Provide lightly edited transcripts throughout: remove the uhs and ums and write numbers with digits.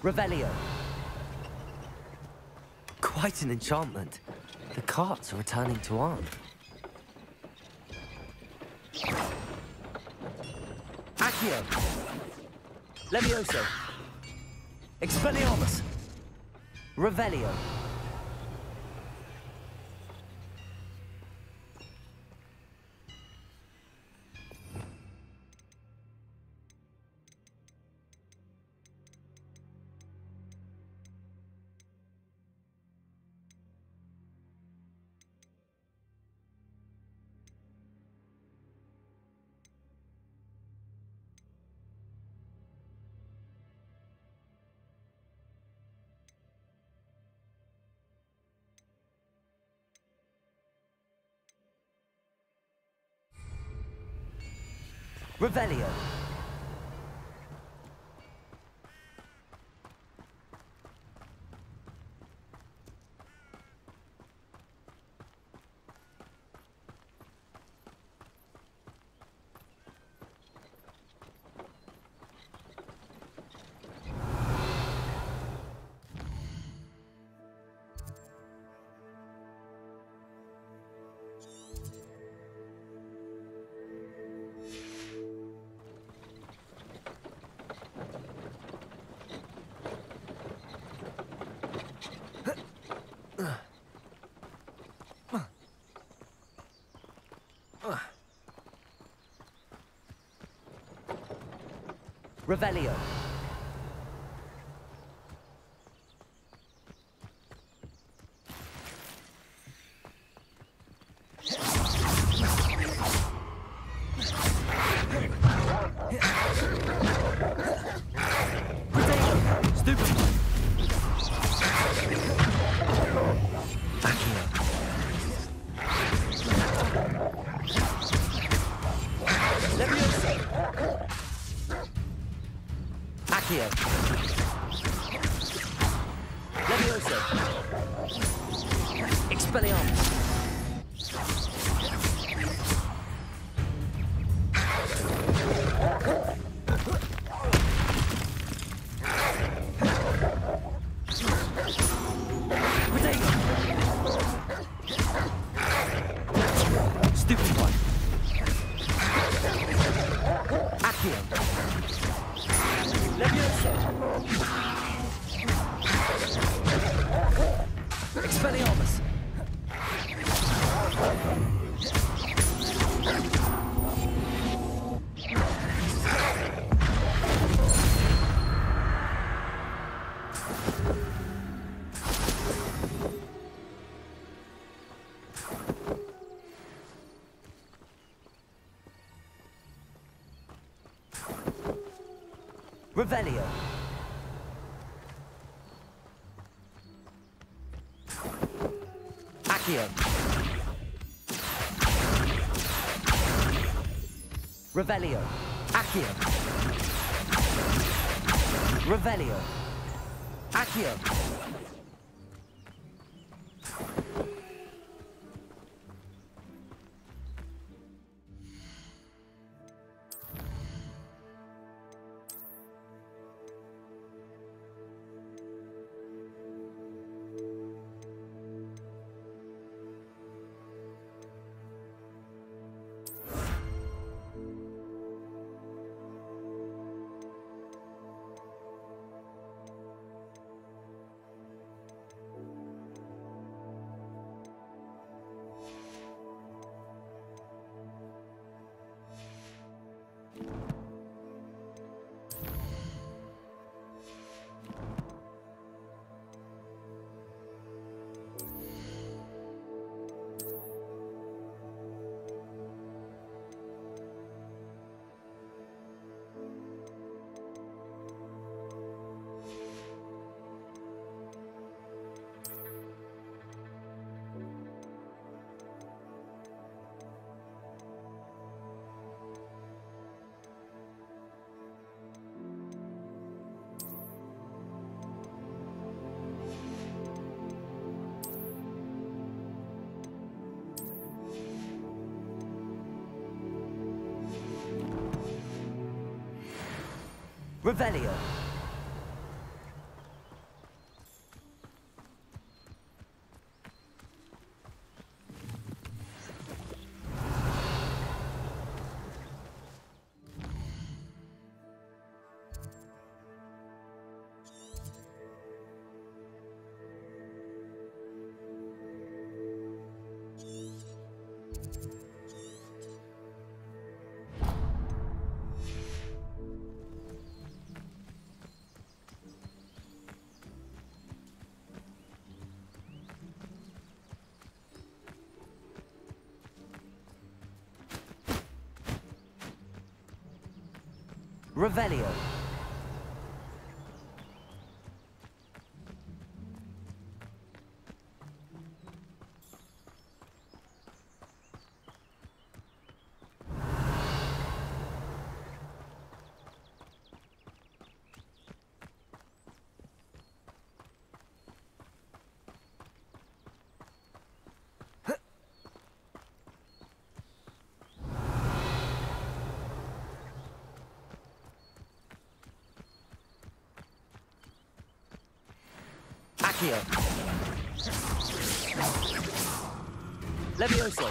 Revelio. Quite an enchantment. The carts are returning to arm. Accio. Levioso. Expelliarmus. Revelio. Revelio. Revelio. Stupid. Accio. Levioso. Expelliarmus. Stupid one. Accio. Levioso. Expelliarmus. Revelio. Accio. Revelio. Accio. Revelio. Accio. Revelio. Revelio. Accio. Levioso.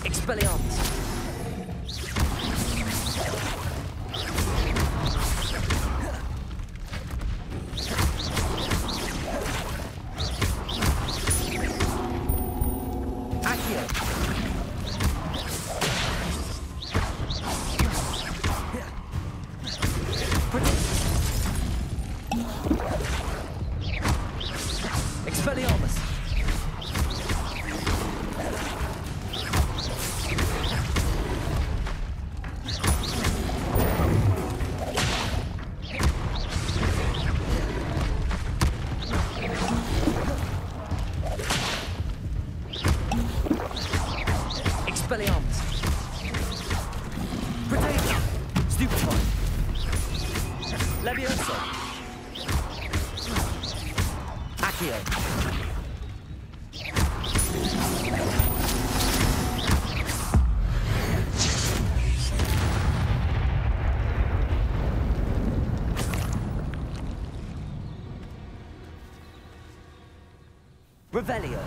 Expelliarmus. Accio. Expelliarmus. Expelliarmus. Protego. Stupefy. Levioso. Accio. Revelio.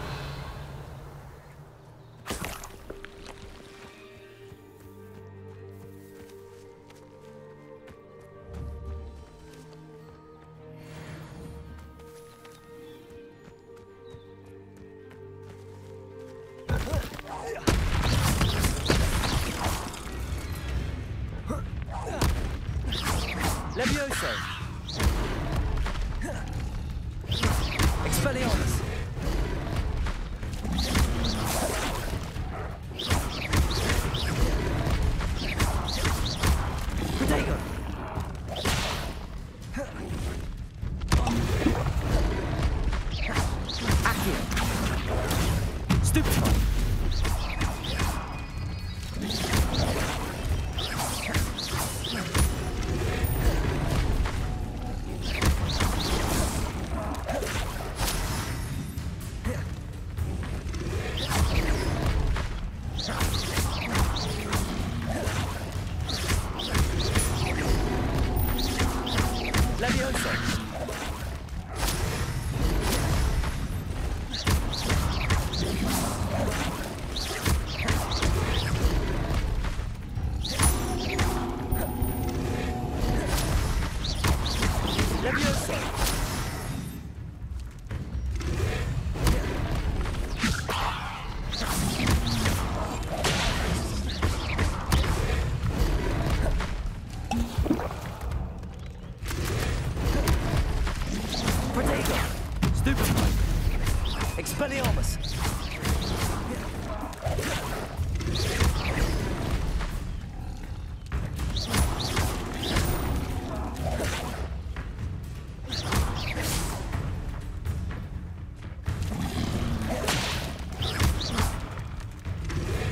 Levioso. Expelliarmus. Protego. Accio. Stupefy. Levioso. Levioso. Protego. Stupefy. Expelliarmus.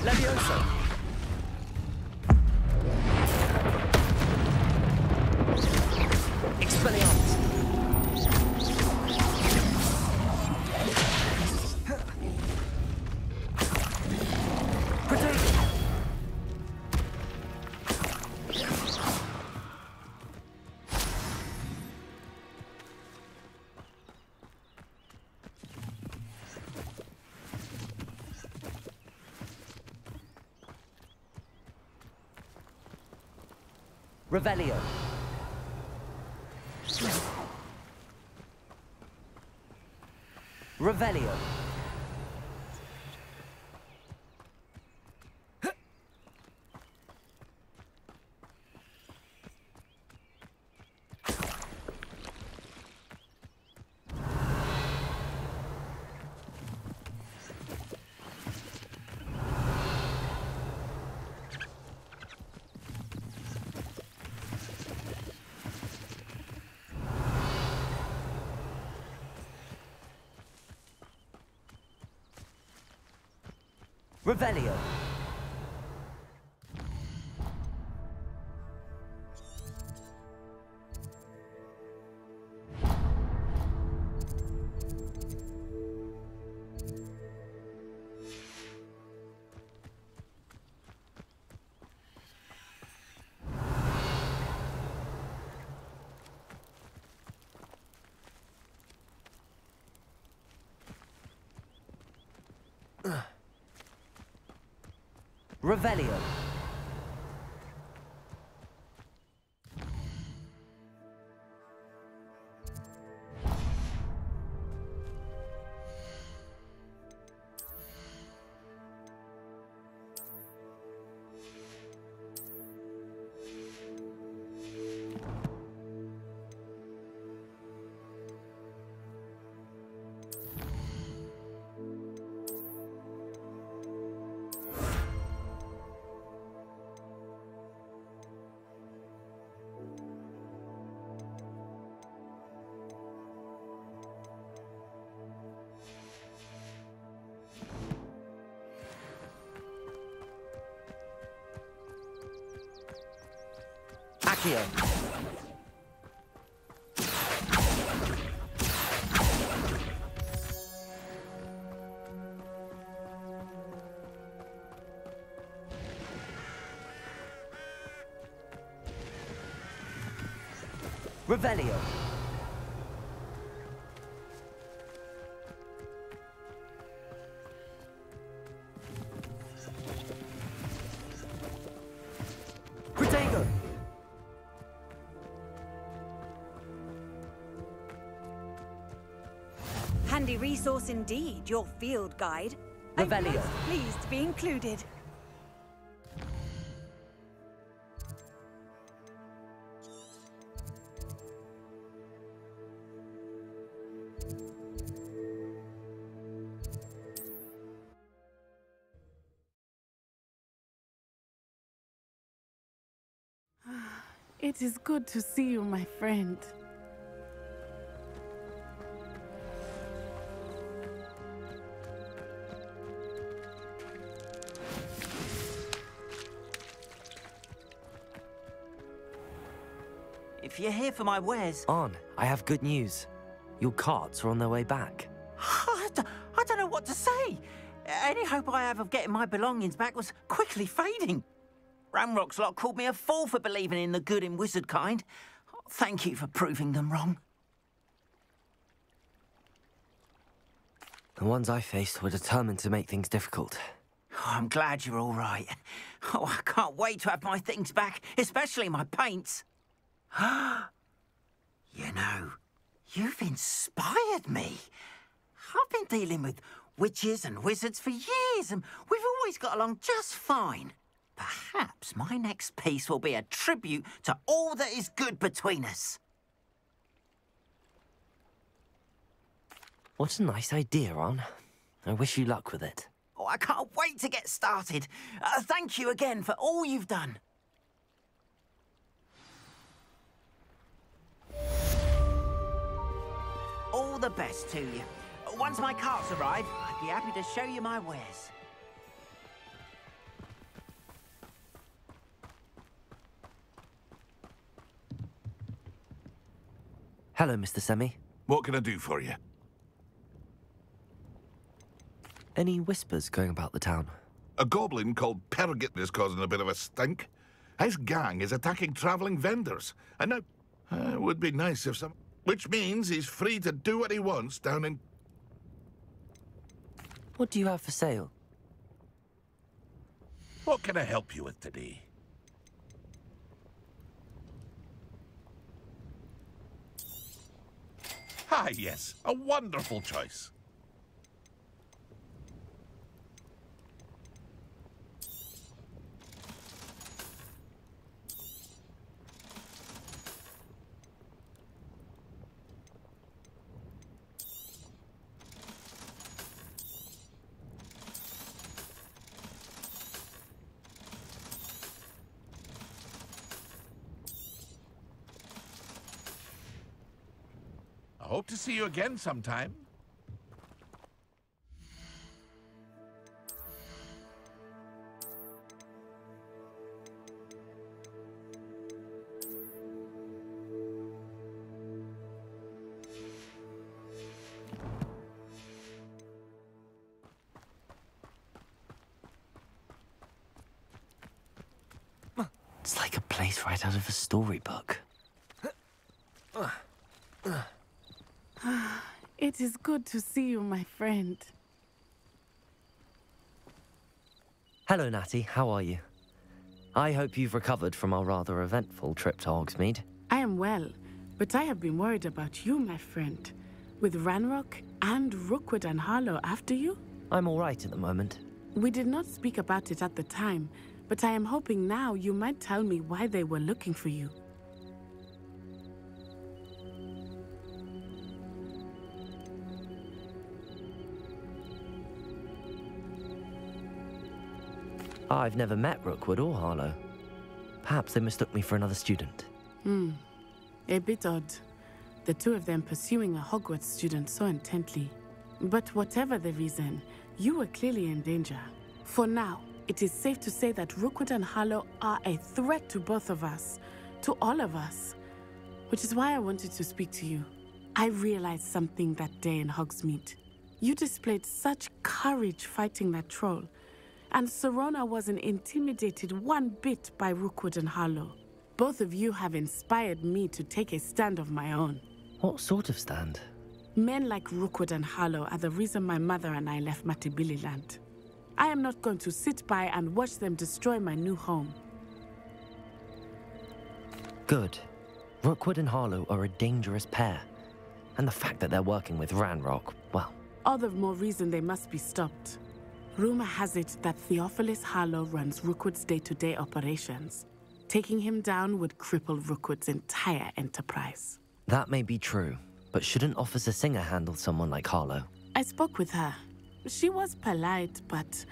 Levioso. Expelliarmus. Protego. Revelio. Revelio. Revelio. Revelio. Accio. Revelio. Protego. Handy resource indeed, your field guide. Revelio. I'm most pleased to be included. It is good to see you, my friend. If you're here for my wares... On, I have good news. Your carts are on their way back. I don't know what to say. Any hope I have of getting my belongings back was quickly fading. Ranrock's lot called me a fool for believing in the good in wizard kind. Thank you for proving them wrong. The ones I faced were determined to make things difficult. Oh, I'm glad you're all right. Oh, I can't wait to have my things back, especially my paints. You know, you've inspired me. I've been dealing with witches and wizards for years, and we've always got along just fine. Perhaps my next piece will be a tribute to all that is good between us. What a nice idea, Ron. I wish you luck with it. Oh, I can't wait to get started. Thank you again for all you've done. All the best to you. Once my carts arrive, I'd be happy to show you my wares. Hello, Mr. Semi. What can I do for you? Any whispers going about the town? A goblin called Pergit is causing a bit of a stink. His gang is attacking traveling vendors. And now, it would be nice if some... Which means he's free to do what he wants down in... What do you have for sale? What can I help you with today? Ah, yes. A wonderful choice. I hope to see you again sometime. It's like a place right out of a storybook. It is good to see you, my friend. Hello, Natty. How are you? I hope you've recovered from our rather eventful trip to Hogsmeade. I am well, but I have been worried about you, my friend. With Ranrock and Rookwood and Harlow after you? I'm all right at the moment. We did not speak about it at the time, but I am hoping now you might tell me why they were looking for you. I've never met Rookwood or Harlow. Perhaps they mistook me for another student. A bit odd. The two of them pursuing a Hogwarts student so intently. But whatever the reason, you were clearly in danger. For now, it is safe to say that Rookwood and Harlow are a threat to both of us. To all of us. Which is why I wanted to speak to you. I realized something that day in Hogsmeade. You displayed such courage fighting that troll. And Sirona wasn't intimidated one bit by Rookwood and Harlow. Both of you have inspired me to take a stand of my own. What sort of stand? Men like Rookwood and Harlow are the reason my mother and I left Matabeleland. I am not going to sit by and watch them destroy my new home. Good. Rookwood and Harlow are a dangerous pair. And the fact that they're working with Ranrock, well... All the more reason they must be stopped. Rumor has it that Theophilus Harlow runs Rookwood's day-to-day operations. Taking him down would cripple Rookwood's entire enterprise. That may be true, but shouldn't Officer Singer handle someone like Harlow? I spoke with her. She was polite, but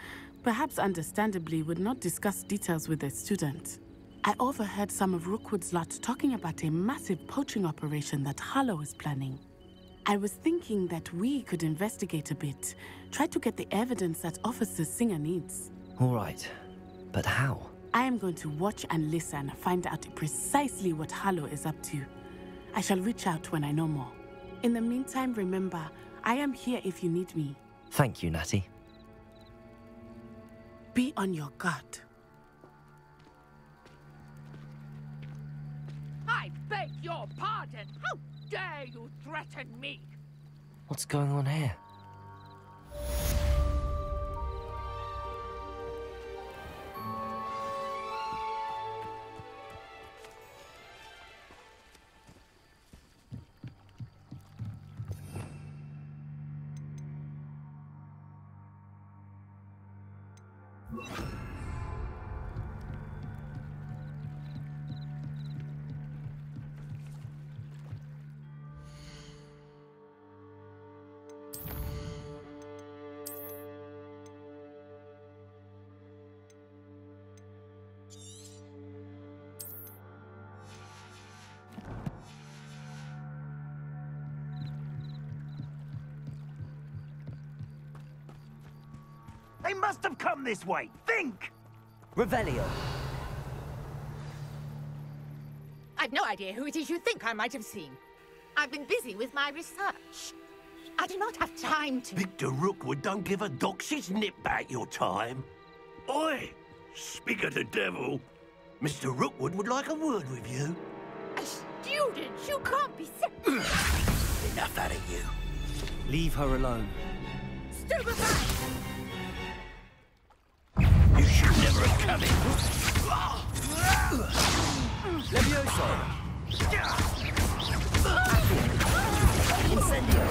perhaps understandably would not discuss details with a student. I overheard some of Rookwood's lot talking about a massive poaching operation that Harlow is planning. I was thinking that we could investigate a bit, try to get the evidence that Officer Singer needs. All right, but how? I am going to watch and listen, find out precisely what Harlow is up to. I shall reach out when I know more. In the meantime, remember, I am here if you need me. Thank you, Natty. Be on your guard. I beg your pardon! How dare you threaten me? What's going on here? They must have come this way. Think! Revelio. I've no idea who it is you think I might have seen. I've been busy with my research. I do not have time to... Victor Rookwood don't give a doxy's nip back your time. Oi! Speak of the devil. Mr. Rookwood would like a word with you. A student? You can't be Enough out of you. Leave her alone. Stupefy! You should never have come in. Levioso! Incendio!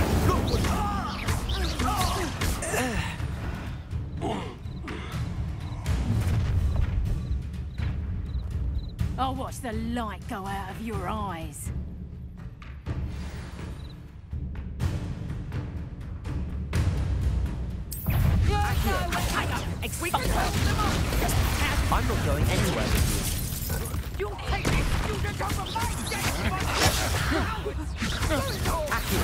I'll watch the light go out of your eyes. I'm not going anywhere with You hate me! You become a you.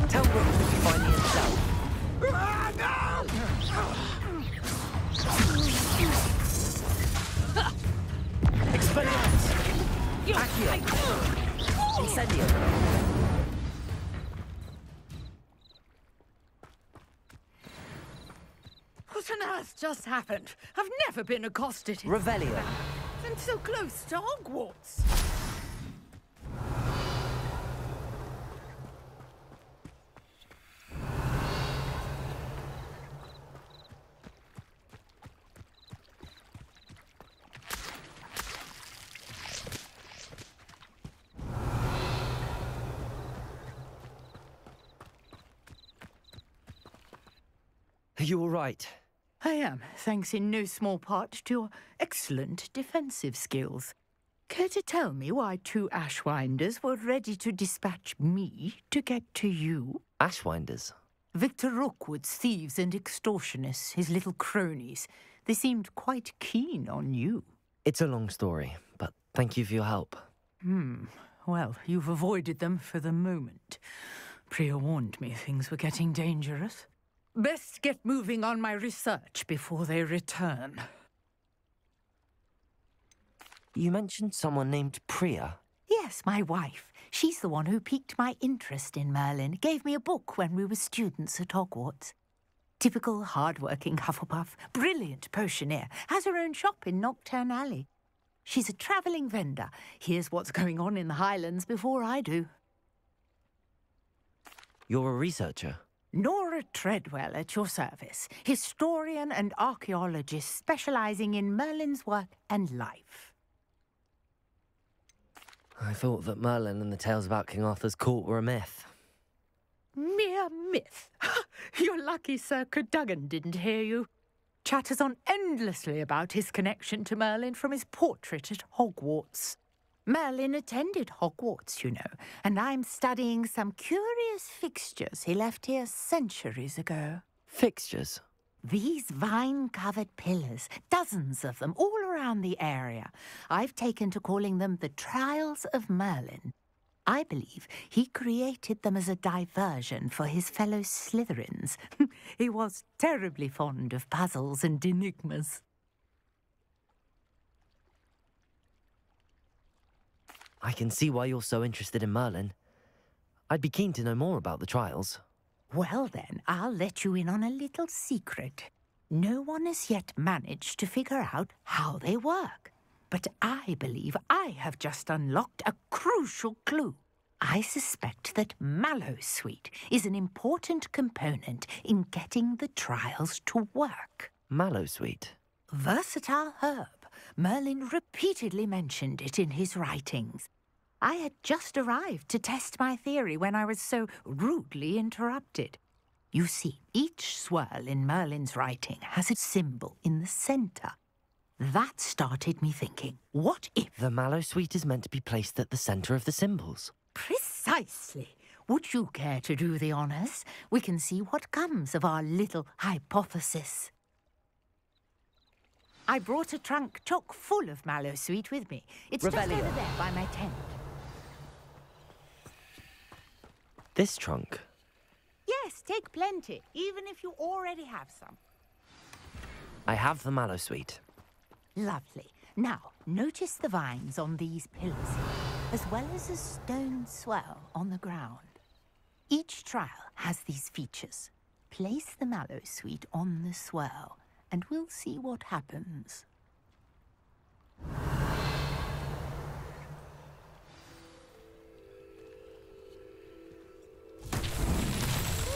Tell Rook to find me himself. Expelliarmus! Accio! Incendio! What on earth just happened? I've never been accosted. Revelio! And so close to Hogwarts. Are you all right? I am, thanks in no small part to your excellent defensive skills. Care to tell me why 2 Ashwinders were ready to dispatch me to get to you? Ashwinders? Victor Rookwood's thieves and extortionists, his little cronies. They seemed quite keen on you. It's a long story, but thank you for your help. Well, you've avoided them for the moment. Priya warned me things were getting dangerous. Best get moving on my research before they return. You mentioned someone named Priya. Yes, my wife. She's the one who piqued my interest in Merlin. Gave me a book when we were students at Hogwarts. Typical hard-working Hufflepuff, brilliant potioneer, has her own shop in Knockturn Alley. She's a travelling vendor. Hears what's going on in the Highlands before I do. You're a researcher? Nora Treadwell at your service, historian and archaeologist specialising in Merlin's work and life. I thought that Merlin and the tales about King Arthur's court were a myth. Mere myth. You're lucky Sir Cadogan didn't hear you. Chatters on endlessly about his connection to Merlin from his portrait at Hogwarts. Merlin attended Hogwarts, you know, and I'm studying some curious fixtures he left here centuries ago. Fixtures? These vine-covered pillars, dozens of them, all around the area. I've taken to calling them the Trials of Merlin. I believe he created them as a diversion for his fellow Slytherins. He was terribly fond of puzzles and enigmas. I can see why you're so interested in Merlin. I'd be keen to know more about the trials. Well then, I'll let you in on a little secret. No one has yet managed to figure out how they work. But I believe I have just unlocked a crucial clue. I suspect that Mallowsweet is an important component in getting the trials to work. Mallowsweet? Versatile herb. Merlin repeatedly mentioned it in his writings. I had just arrived to test my theory when I was so rudely interrupted. You see, each swirl in Merlin's writing has a symbol in the centre. That started me thinking, what if... The Mallowsweet is meant to be placed at the centre of the symbols. Precisely. Would you care to do the honours? We can see what comes of our little hypothesis. I brought a trunk chock full of Mallowsweet with me. It's just over there by my tent. This trunk? Yes, take plenty, even if you already have some. I have the Mallowsweet. Lovely. Now, notice the vines on these pillars, as well as a stone swell on the ground. Each trial has these features. Place the Mallowsweet on the swell, and we'll see what happens.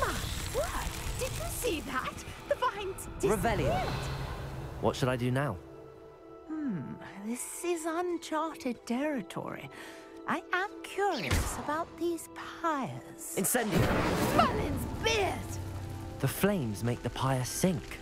My word! Did you see that? The vines disappeared! Revelio. What should I do now? This is uncharted territory. I am curious about these pyres. Incendio! Merlin's beard! The flames make the pyre sink.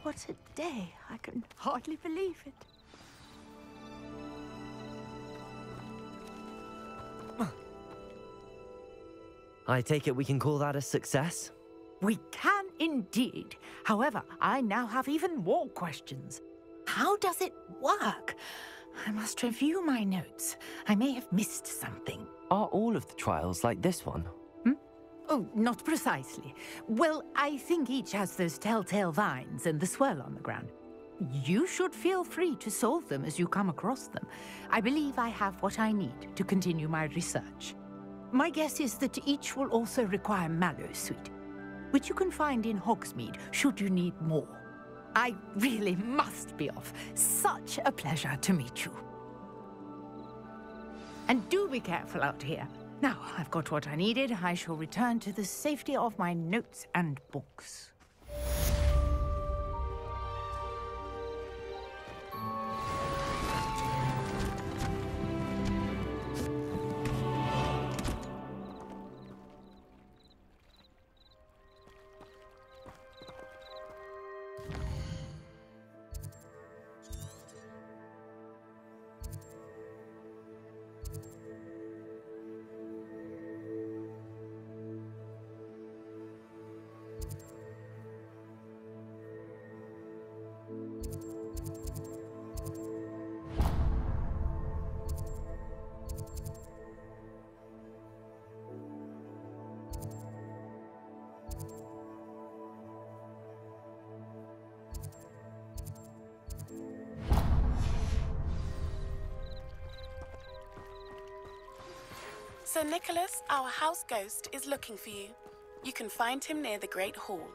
What a day. I can hardly believe it. I take it we can call that a success? We can indeed. However, I now have even more questions. How does it work? I must review my notes. I may have missed something. Are all of the trials like this one? Oh, not precisely. Well, I think each has those telltale vines and the swirl on the ground. You should feel free to solve them as you come across them. I believe I have what I need to continue my research. My guess is that each will also require mallowsweet, which you can find in Hogsmeade should you need more. I really must be off. Such a pleasure to meet you. And do be careful out here. Now I've got what I needed, I shall return to the safety of my notes and books. Sir Nicholas, our house ghost, is looking for you. You can find him near the Great Hall.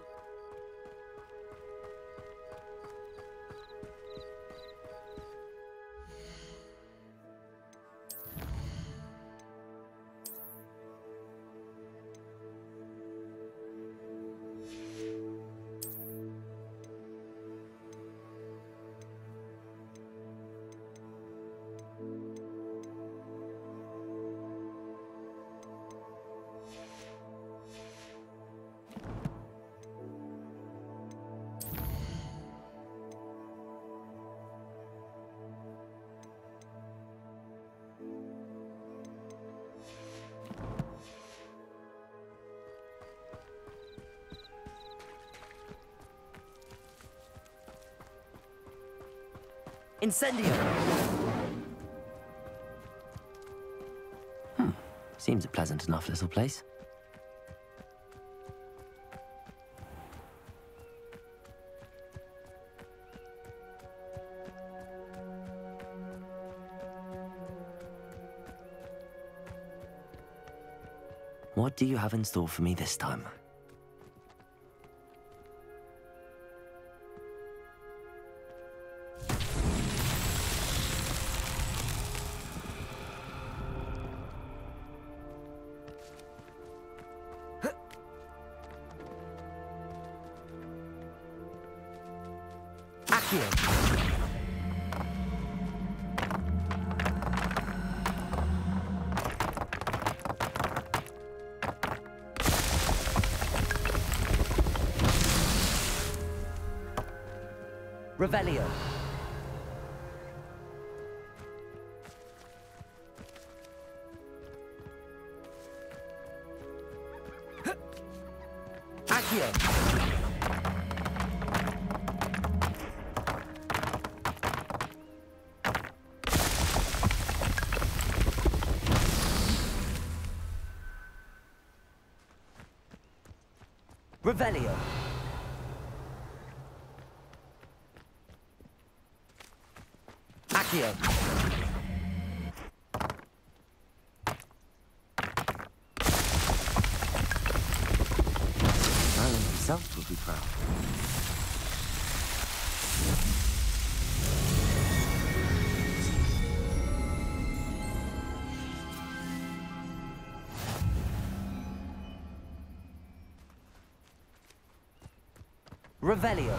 Incendio! Seems a pleasant enough little place. What do you have in store for me this time? Revelio. Accio. Revelio. Accio. Merlin himself would be proud. Revelio.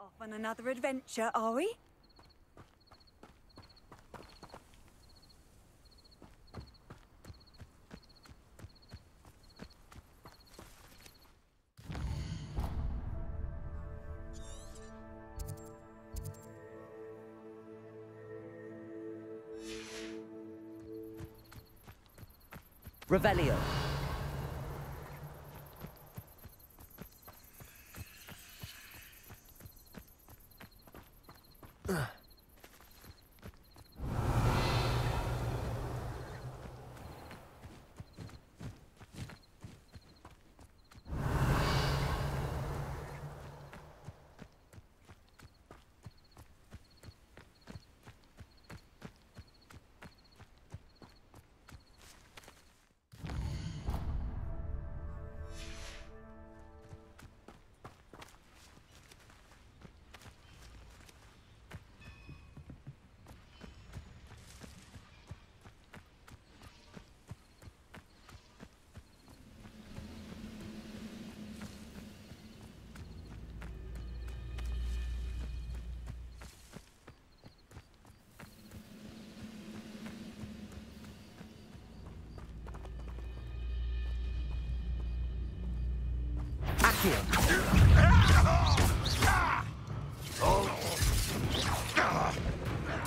Off on another adventure, are we? Revelio. Accio.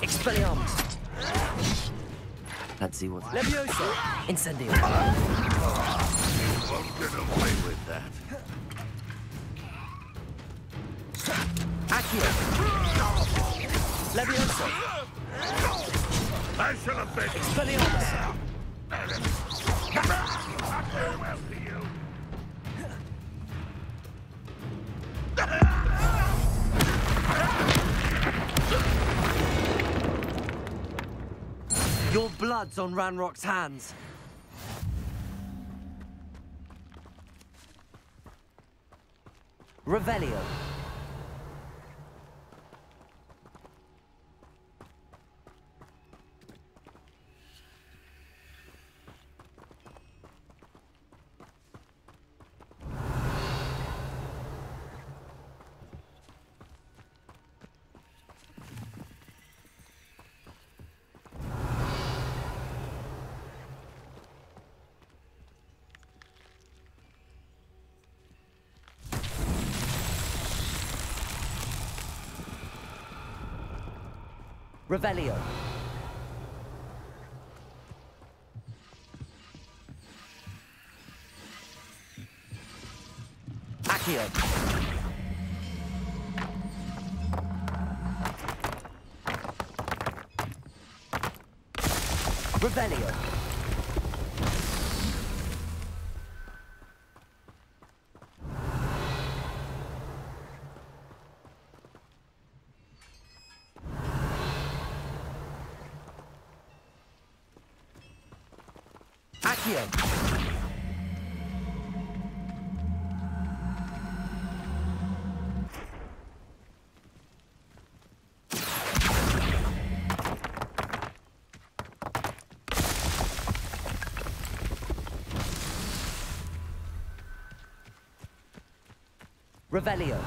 Expelliarmus. Let's see what's... Leviosa. Incendio. Won't get away with that. Accio. Leviosa. I shall have been. Expelliarmus. Farewell to you. Your blood's on Ranrock's hands. Revelio. Revelio. Accio. Revelio. Accio. Revelio.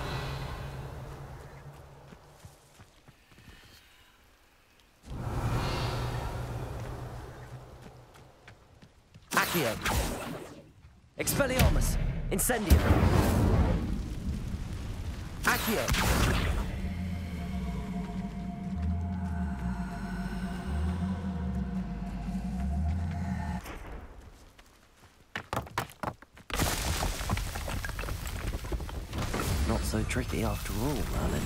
Accio. Expelliarmus. Incendio. Accio. Not so tricky after all, Merlin.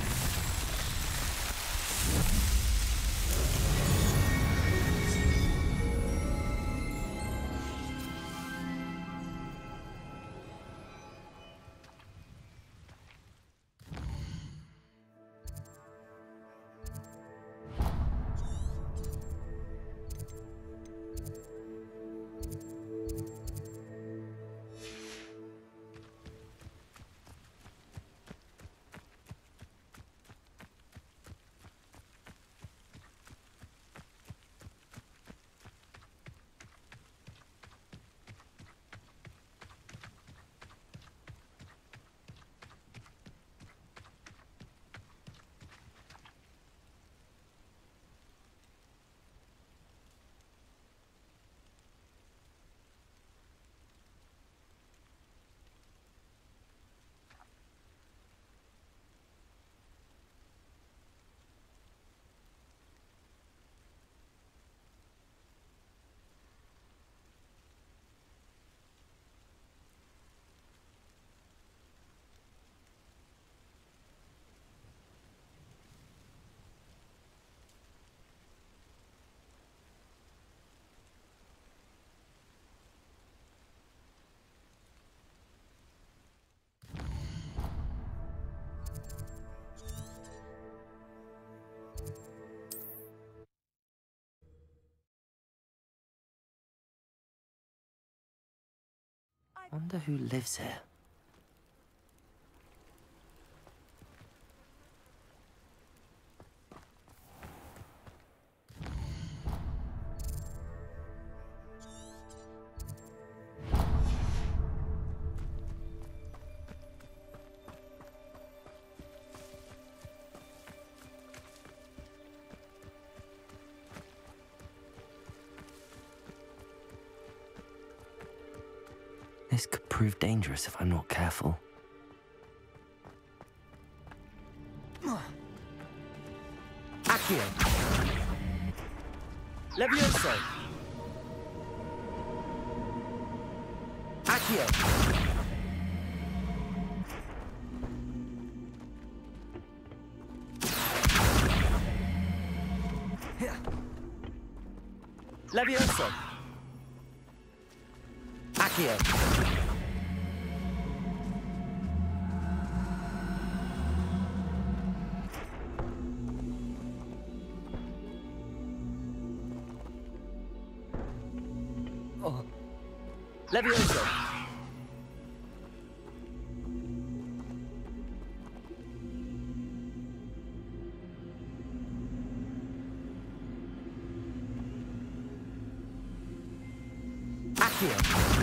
Wonder who lives here. This could prove dangerous if I'm not careful. Accio! Levioso! Accio! Levioso! Accio! Levioso! Accio!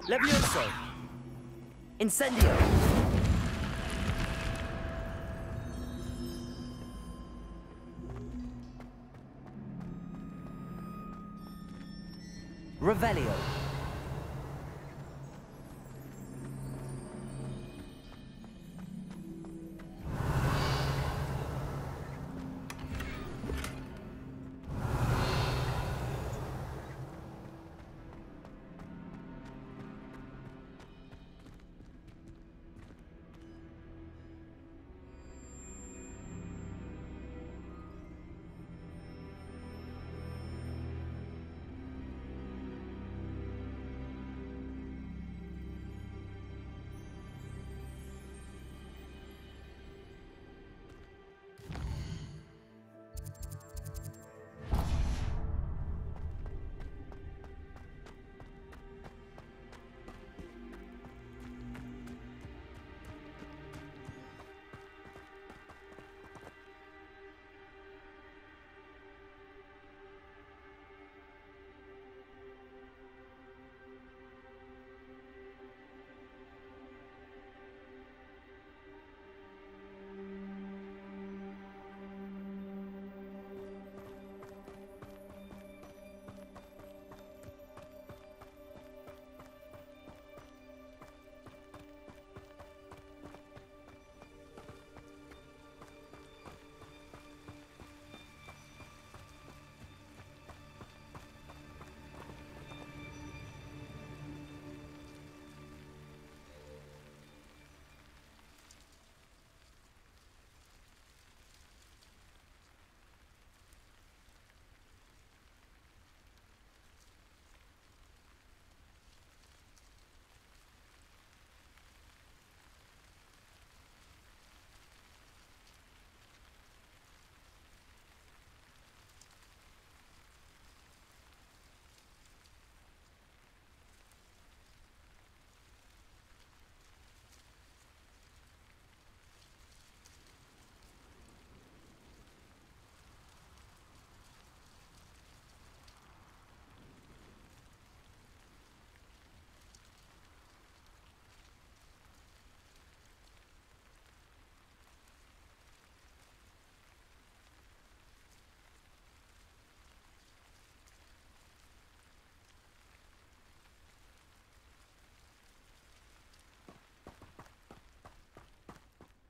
Levioso! Incendio! Revelio!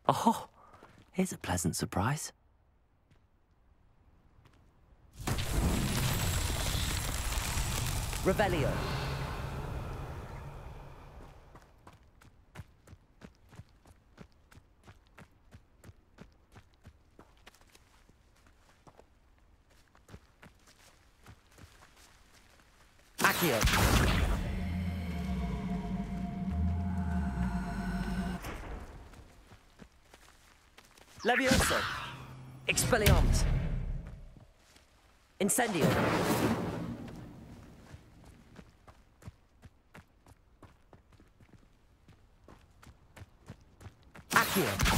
Oh, here's a pleasant surprise. Revelio. Accio. Levioso. Expelliarmus. Incendio. Accio.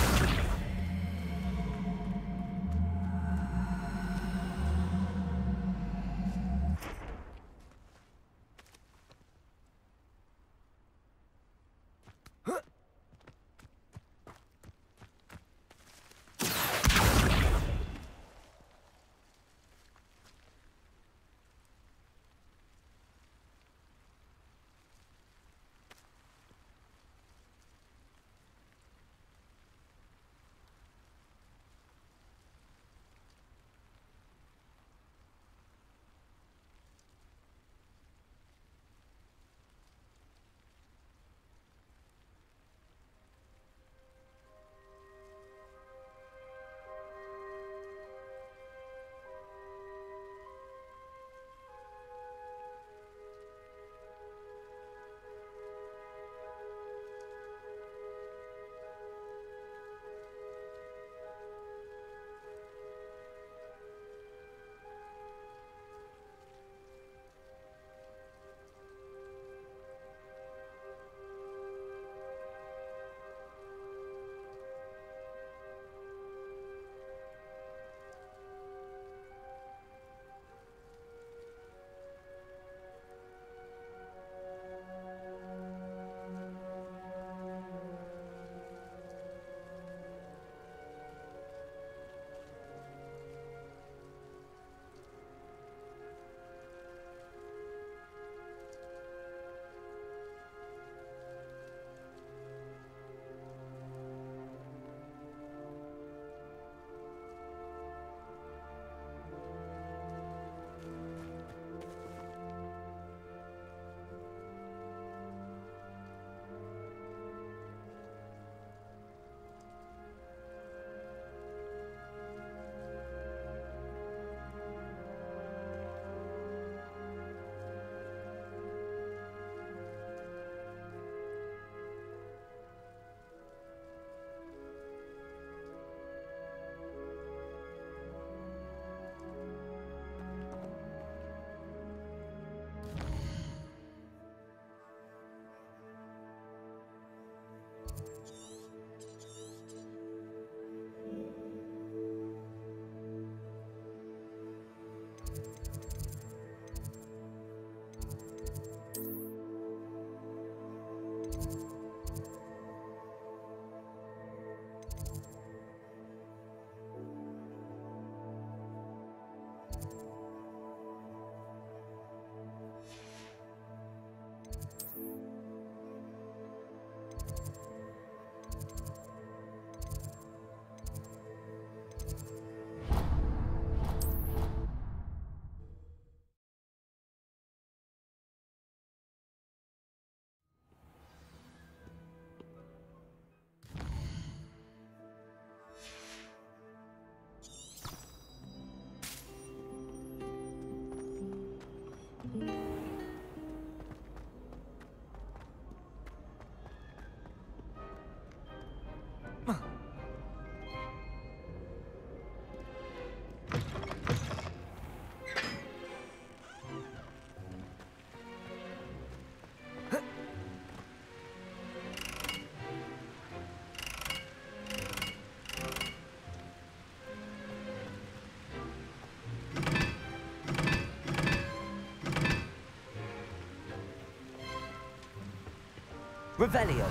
Revelio.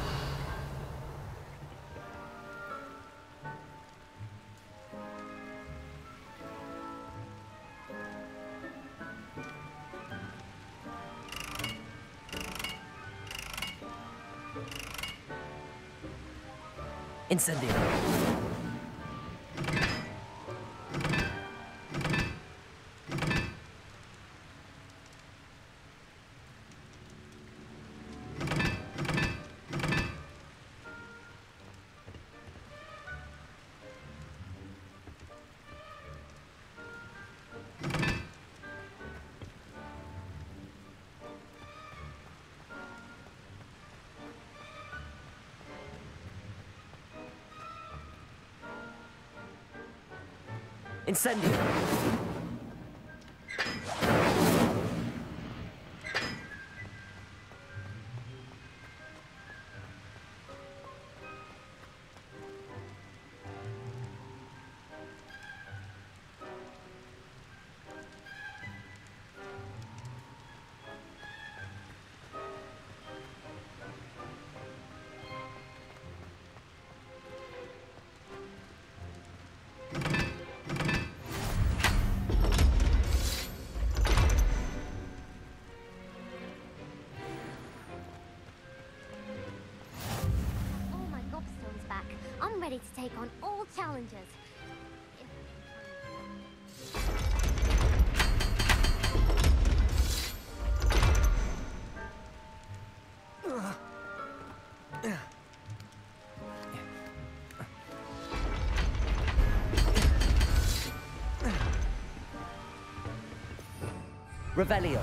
Incendio. Incendio. I'm ready to take on all challenges. Revelio.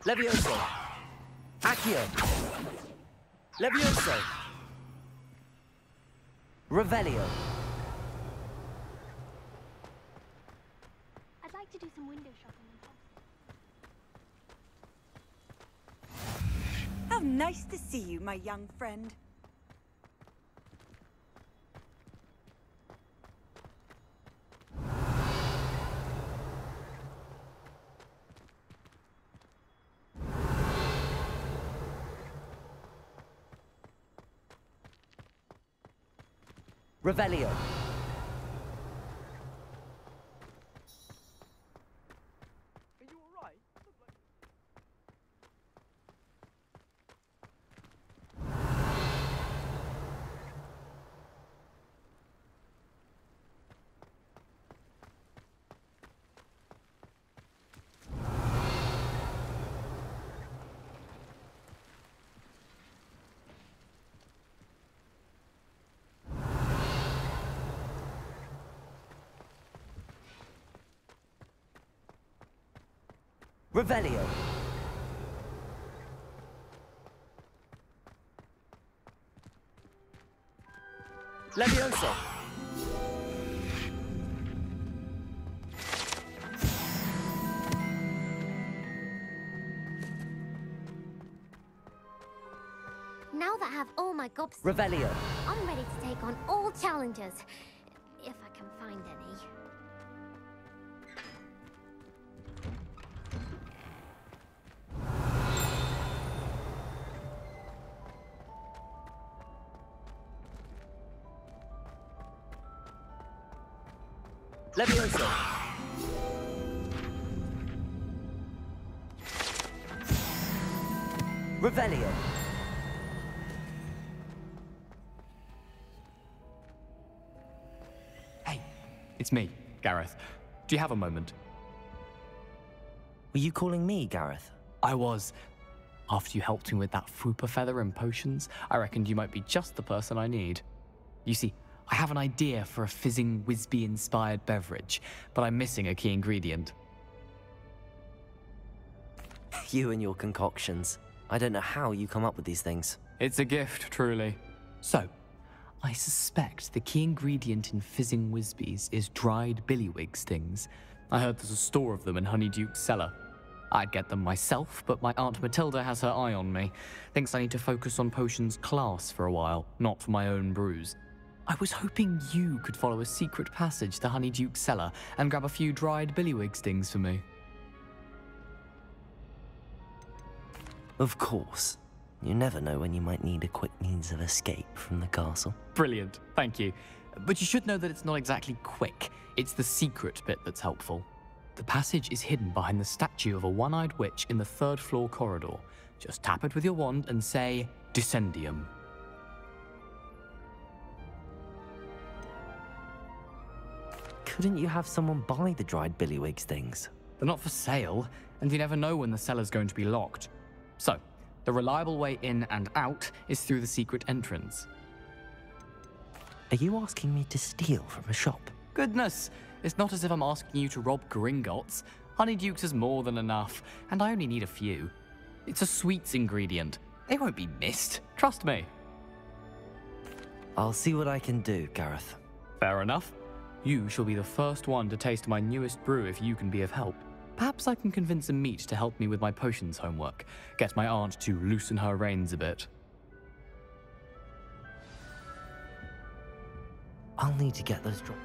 Levioso. Accio. Levioso. Revelio. I'd like to do some window shopping in Thompson. How nice to see you, my young friend. Revelio. Are you alright? Revelio. Levioso. Now that I have all my gobstones, Revelio. I'm ready to take on all challenges. If I can find any. Levioso. Revelio. it's me, Gareth. Do you have a moment? Were you calling me, Gareth? I was. After you helped me with that Fupa feather and potions, I reckoned you might be just the person I need. You see, I have an idea for a fizzing Wisby-inspired beverage, but I'm missing a key ingredient. You and your concoctions. I don't know how you come up with these things. It's a gift, truly. So, I suspect the key ingredient in fizzing Wisbies is dried billywig stings. I heard there's a store of them in Honeyduke's cellar. I'd get them myself, but my Aunt Matilda has her eye on me. Thinks I need to focus on potions class for a while, not for my own brews. I was hoping you could follow a secret passage to Honeyduke's cellar and grab a few dried billywig stings for me. Of course. You never know when you might need a quick means of escape from the castle. Brilliant, thank you. But you should know that it's not exactly quick. It's the secret bit that's helpful. The passage is hidden behind the statue of a one-eyed witch in the third-floor corridor. Just tap it with your wand and say, Descendium. Couldn't you have someone buy the dried billywig stings? They're not for sale, and you never know when the cellar's going to be locked. So, the reliable way in and out is through the secret entrance. Are you asking me to steal from a shop? Goodness, it's not as if I'm asking you to rob Gringotts. Honeyduke's is more than enough, and I only need a few. It's a sweets ingredient. They won't be missed, trust me. I'll see what I can do, Gareth. Fair enough. You shall be the first one to taste my newest brew if you can be of help. Perhaps I can convince a meat to help me with my potions homework. Get my aunt to loosen her reins a bit. I'll need to get those drops.